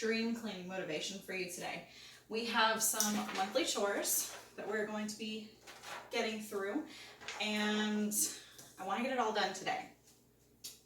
dream cleaning motivation for you today. We have some monthly chores that we're going to be getting through, and I want to get it all done today.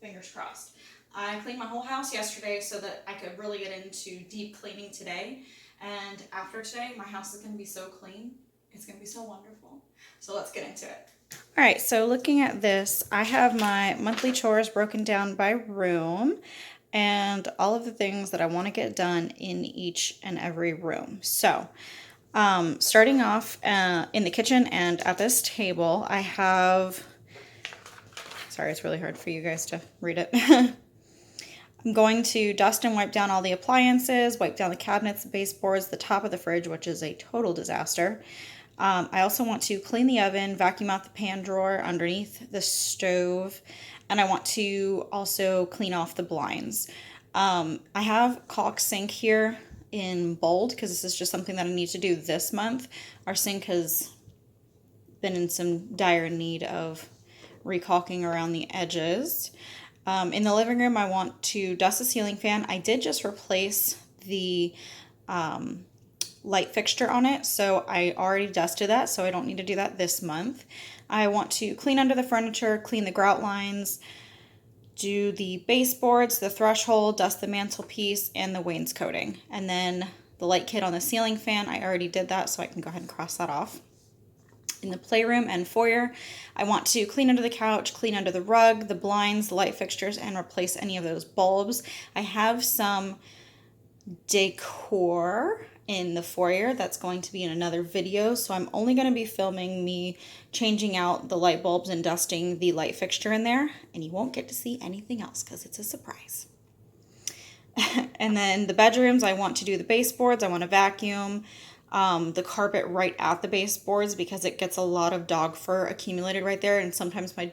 Fingers crossed. I cleaned my whole house yesterday so that I could really get into deep cleaning today, and after today my house is going to be so clean. It's going to be so wonderful. So let's get into it. All right, so looking at this, I have my monthly chores broken down by room and all of the things that I want to get done in each and every room. So starting off in the kitchen and at this table, I have, sorry, it's really hard for you guys to read it. I'm going to dust and wipe down all the appliances, wipe down the cabinets, the baseboards, the top of the fridge, which is a total disaster. I also want to clean the oven, vacuum out the pan drawer underneath the stove, and I want to also clean off the blinds. I have caulk sink here in bold because this is just something that I need to do this month. Our sink has been in some dire need of recalking around the edges. In the living room, I want to dust the ceiling fan. I did just replace the light fixture on it, so I already dusted that, so I don't need to do that this month. I want to clean under the furniture, clean the grout lines, do the baseboards, the threshold, dust the mantelpiece, and the wainscoting. And then the light kit on the ceiling fan, I already did that, so I can go ahead and cross that off. In the playroom and foyer, I want to clean under the couch, clean under the rug, the blinds, the light fixtures, and replace any of those bulbs. I have some decor in the foyer that's going to be in another video, so I'm only going to be filming me changing out the light bulbs and dusting the light fixture in there, and you won't get to see anything else because it's a surprise. And then the bedrooms, I want to do the baseboards, I want to vacuum the carpet right at the baseboards because it gets a lot of dog fur accumulated right there, and sometimes my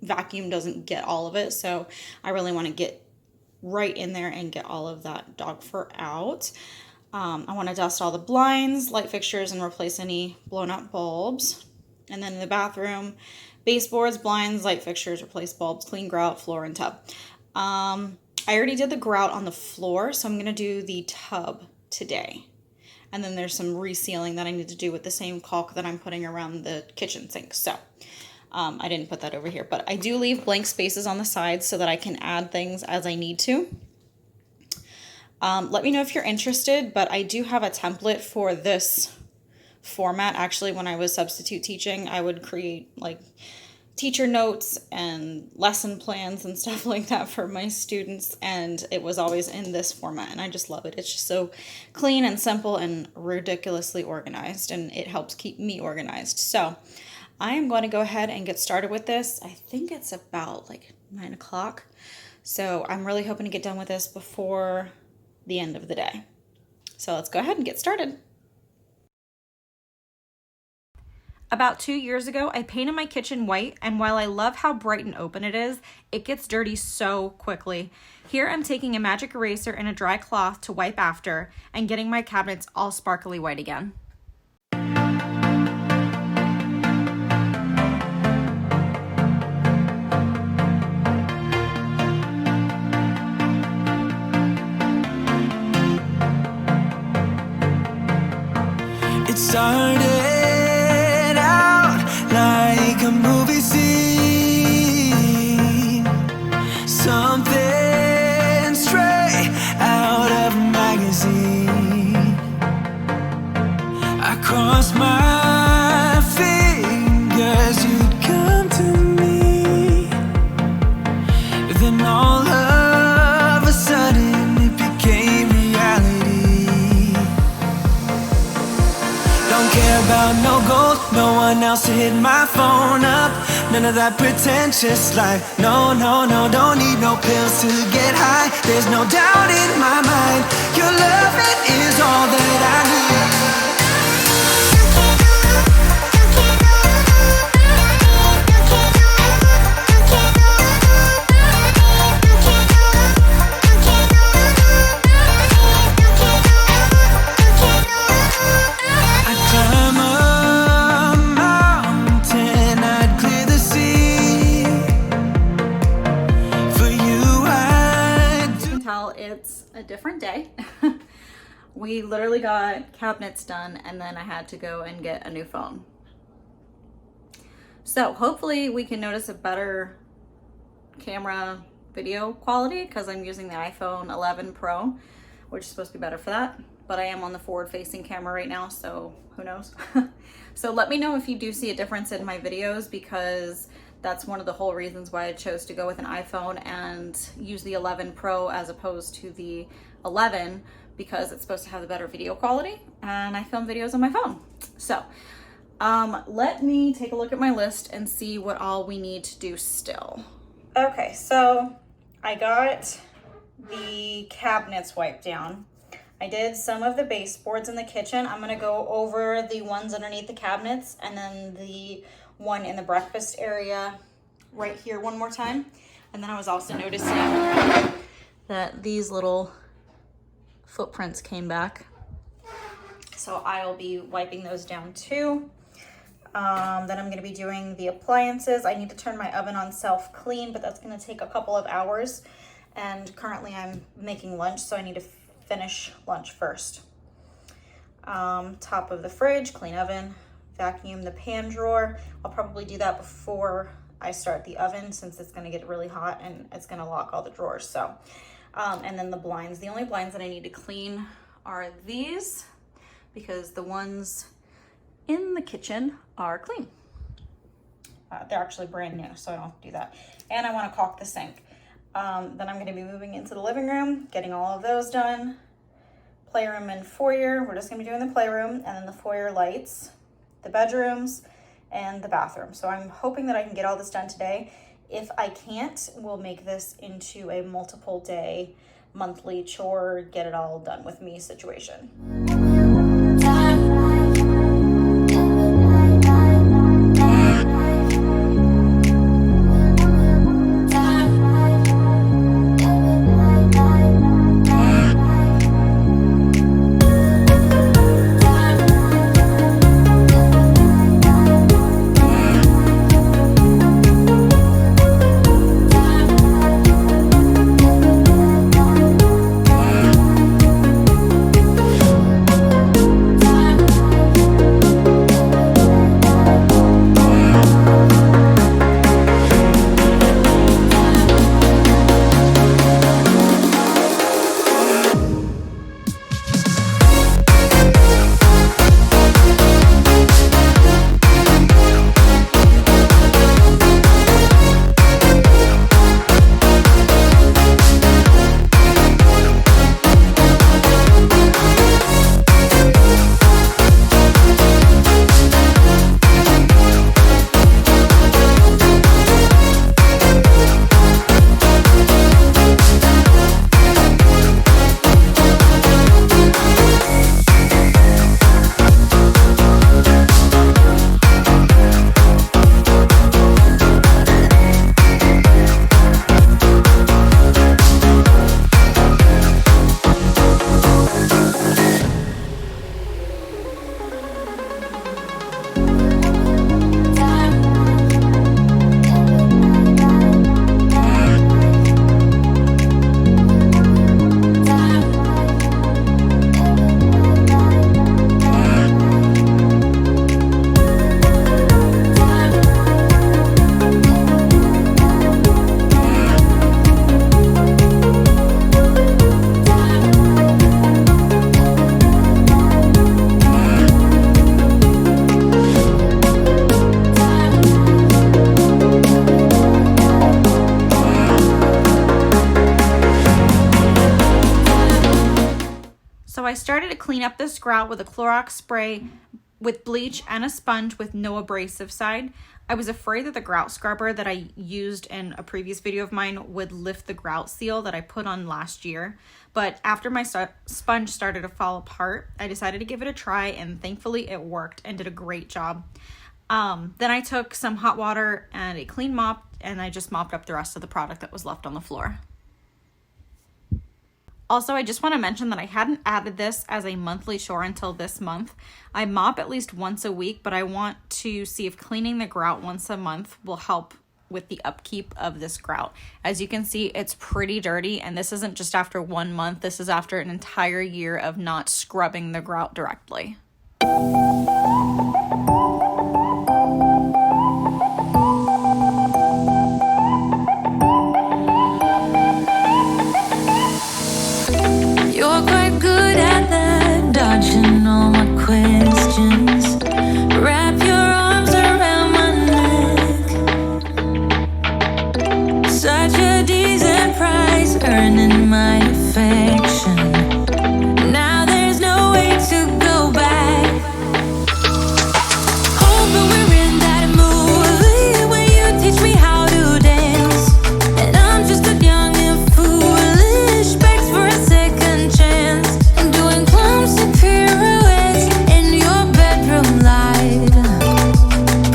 vacuum doesn't get all of it, so I really want to get right in there and get all of that dog fur out. I want to dust all the blinds, light fixtures, and replace any blown up bulbs. And then in the bathroom, baseboards, blinds, light fixtures, replace bulbs, clean grout, floor, and tub. I already did the grout on the floor, so I'm going to do the tub today. And then there's some resealing that I need to do with the same caulk that I'm putting around the kitchen sink. So I didn't put that over here, but I do leave blank spaces on the sides so that I can add things as I need to. Let me know if you're interested, but I do have a template for this format. Actually, when I was substitute teaching, I would create like teacher notes and lesson plans and stuff like that for my students, and it was always in this format, and I just love it. It's just so clean and simple and ridiculously organized, and it helps keep me organized. So I am going to go ahead and get started with this. I think it's about like 9 o'clock, so I'm really hoping to get done with this before the end of the day. So let's go ahead and get started. About 2 years ago, I painted my kitchen white, and while I love how bright and open it is, it gets dirty so quickly. Here I'm taking a magic eraser and a dry cloth to wipe after and getting my cabinets all sparkly white again. It started out like a movie scene, something straight out of a magazine. I crossed my fingers you'd come to me, then all of a sudden it became reality. Don't care about no gold, no one else to hit my phone up. None of that pretentious life. No, no, no, don't need no pills to get high. There's no doubt in my mind, your love, it is all that I need. It's a different day. We literally got cabinets done and then I had to go and get a new phone. So hopefully we can notice a better camera video quality because I'm using the iPhone 11 Pro, which is supposed to be better for that. But I am on the forward facing camera right now, so who knows? So let me know if you do see a difference in my videos, because that's one of the whole reasons why I chose to go with an iPhone and use the 11 Pro as opposed to the 11, because it's supposed to have the better video quality and I film videos on my phone. So let me take a look at my list and see what all we need to do still. Okay, so I got the cabinets wiped down. I did some of the baseboards in the kitchen. I'm gonna go over the ones underneath the cabinets and then the one in the breakfast area right here one more time. And then I was also noticing that these little footprints came back. So I'll be wiping those down too. Then I'm gonna be doing the appliances. I need to turn my oven on self-clean, but that's gonna take a couple of hours. And currently I'm making lunch, so I need to finish lunch first. Top of the fridge, clean oven, vacuum the pan drawer. I'll probably do that before I start the oven since it's gonna get really hot and it's gonna lock all the drawers. So, and then the blinds. The only blinds that I need to clean are these, because the ones in the kitchen are clean. They're actually brand new, so I don't have to do that. And I want to caulk the sink. Then I'm going to be moving into the living room, getting all of those done. Playroom and foyer. We're just going to be doing the playroom, and then the foyer lights, the bedrooms, and the bathroom. So I'm hoping that I can get all this done today. If I can't, we'll make this into a multiple day, monthly chore, get it all done with me situation. So I started to clean up this grout with a Clorox spray with bleach and a sponge with no abrasive side. I was afraid that the grout scrubber that I used in a previous video of mine would lift the grout seal that I put on last year. But after my sponge started to fall apart, I decided to give it a try, and thankfully it worked and did a great job. Then I took some hot water and a clean mop, and I just mopped up the rest of the product that was left on the floor. Also, I just want to mention that I hadn't added this as a monthly chore until this month. I mop at least once a week, but I want to see if cleaning the grout once a month will help with the upkeep of this grout. As you can see, it's pretty dirty, and this isn't just after 1 month. This is after an entire year of not scrubbing the grout directly. You're quite good at that, dodging all my questions. Wrap your arms around my neck. Such a decent price, earning my affection. Now there's no way to go back. Hoping we're in that movie where you teach me how to dance, and I'm just a young and foolish, begs for a second chance. I'm doing clumsy pirouettes in your bedroom light,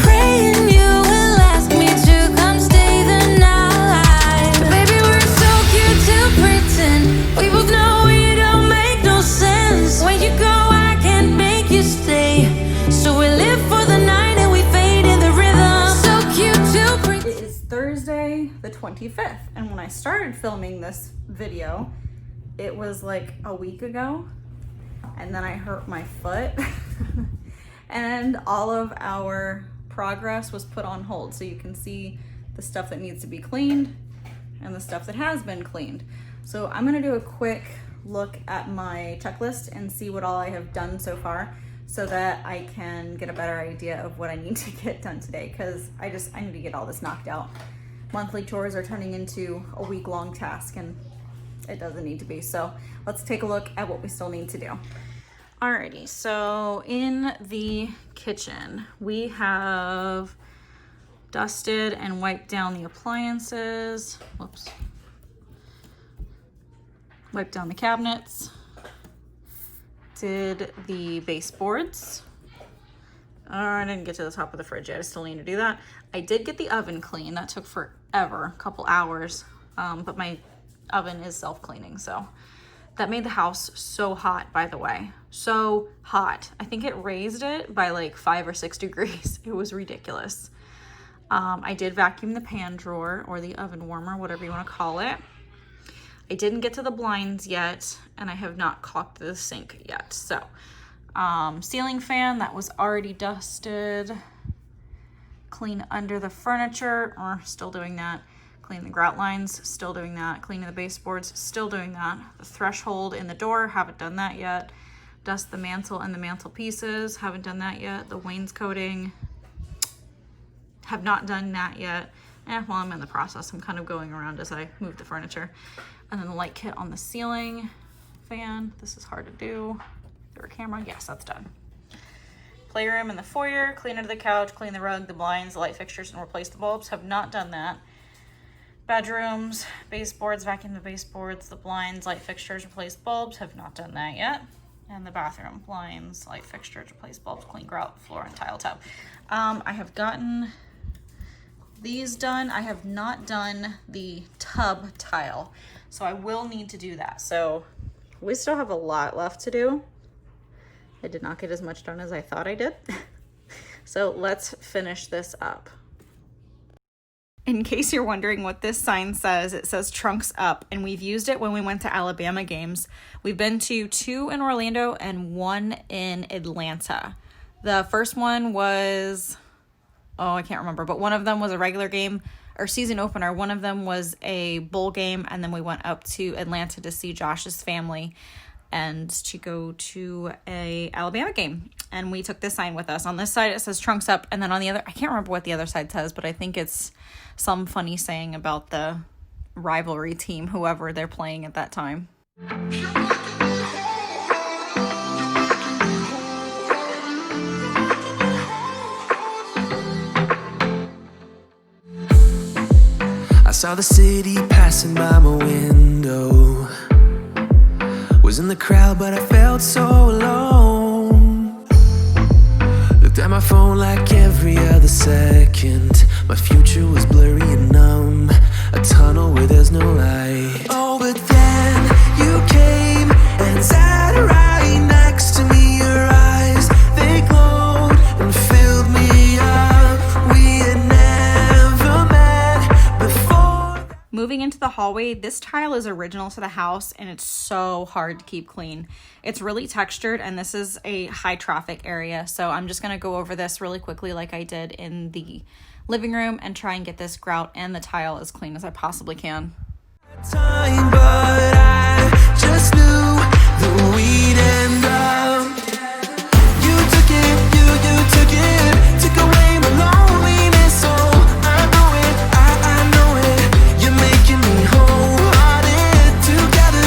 praying you will ask me to come stay the night. Baby, we're so cute to pretend. We both know it don't make no sense. When you go, I can't make you stay. So we live for the night and we fade in the rhythm. So cute to pretend. It is Thursday the 25th, and when I started filming this video, it was like a week ago, and then I hurt my foot and all of our progress was put on hold. So you can see the stuff that needs to be cleaned and the stuff that has been cleaned. So I'm gonna do a quick look at my checklist and see what all I have done so far, so that I can get a better idea of what I need to get done today, because I need to get all this knocked out. Monthly chores are turning into a week-long task, and it doesn't need to be. So let's take a look at what we still need to do. Alrighty, so in the kitchen, we have dusted and wiped down the appliances. Whoops. Wiped down the cabinets. Did the baseboards. I didn't get to the top of the fridge yet. I still need to do that. I did get the oven clean. That took forever, a couple hours. But my oven is self-cleaning, so that made the house so hot, by the way. So hot. I think it raised it by like 5 or 6 degrees. It was ridiculous. I did vacuum the pan drawer, or the oven warmer, whatever you want to call it. I didn't get to the blinds yet, and I have not caulked the sink yet. So, ceiling fan, that was already dusted. Clean under the furniture, or still doing that. Clean the grout lines, still doing that. Cleaning the baseboards, still doing that. The threshold in the door, haven't done that yet. Dust the mantle and the mantle pieces, haven't done that yet. The wainscoting, have not done that yet. Well, I'm in the process. I'm kind of going around as I move the furniture. And then the light kit on the ceiling fan. This is hard to do. Is there a camera? Yes, that's done. Playroom and the foyer, clean under the couch, clean the rug, the blinds, the light fixtures, and replace the bulbs. Have not done that. Bedrooms, baseboards, vacuum the baseboards, the blinds, light fixtures, replace bulbs. Have not done that yet. And the bathroom, blinds, light fixtures, replace bulbs, clean grout, floor, and tile tub. I have gotten these done. I have not done the tub tile, so I will need to do that. So we still have a lot left to do. I did not get as much done as I thought I did. So let's finish this up. In case you're wondering what this sign says, it says Trunks Up, and we've used it when we went to Alabama games. We've been to 2 in Orlando and 1 in Atlanta. The first one was, I can't remember, but one of them was a regular game or season opener. One of them was a bowl game, and then we went up to Atlanta to see Josh's family and to go to a Alabama game. And we took this sign with us. On this side it says Trunks Up, and then on the other, I can't remember what the other side says, but I think it's some funny saying about the rivalry team, whoever they're playing at that time. I saw the city passing by my window. Was in the crowd, but I felt so alone. Looked at my phone like every other second. My future was blurry and numb, a tunnel where there's no light. Oh, but then you came and sat right next to me. Your eyes, they glowed and filled me up. We had never met. hallway, this tile is original to the house and it's so hard to keep clean. It's really textured and this is a high traffic area. So I'm just gonna go over this really quickly like I did in the living room and try and get this grout and the tile as clean as I possibly can. Time, but I just knew that we'd end up. You took it, took away my loneliness. So I know it, you're making me wholehearted. Together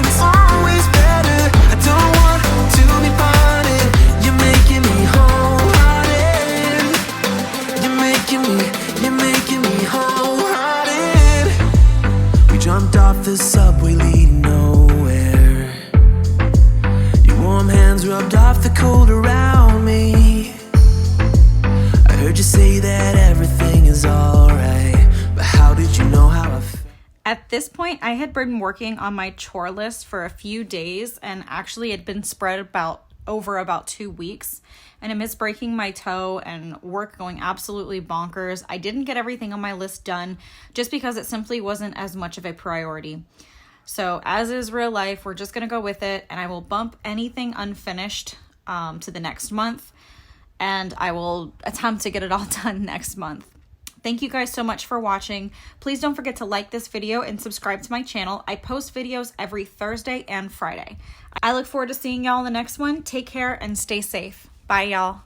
is always better. I don't want to be parted. You're making me wholehearted. You're making me wholehearted. We jumped off the subway leading nowhere. Your warm hands rubbed off the cold around me. I heard you say that everything is alright, but how did you know how I felt? At this point, I had been working on my chore list for a few days and actually had been spread over about 2 weeks. And amidst breaking my toe and work going absolutely bonkers, I didn't get everything on my list done just because it simply wasn't as much of a priority. So as is real life, we're just gonna go with it, and I will bump anything unfinished to the next month, and I will attempt to get it all done next month. Thank you guys so much for watching. Please don't forget to like this video and subscribe to my channel. I post videos every Thursday and Friday. I look forward to seeing y'all in the next one. Take care and stay safe. Bye, y'all.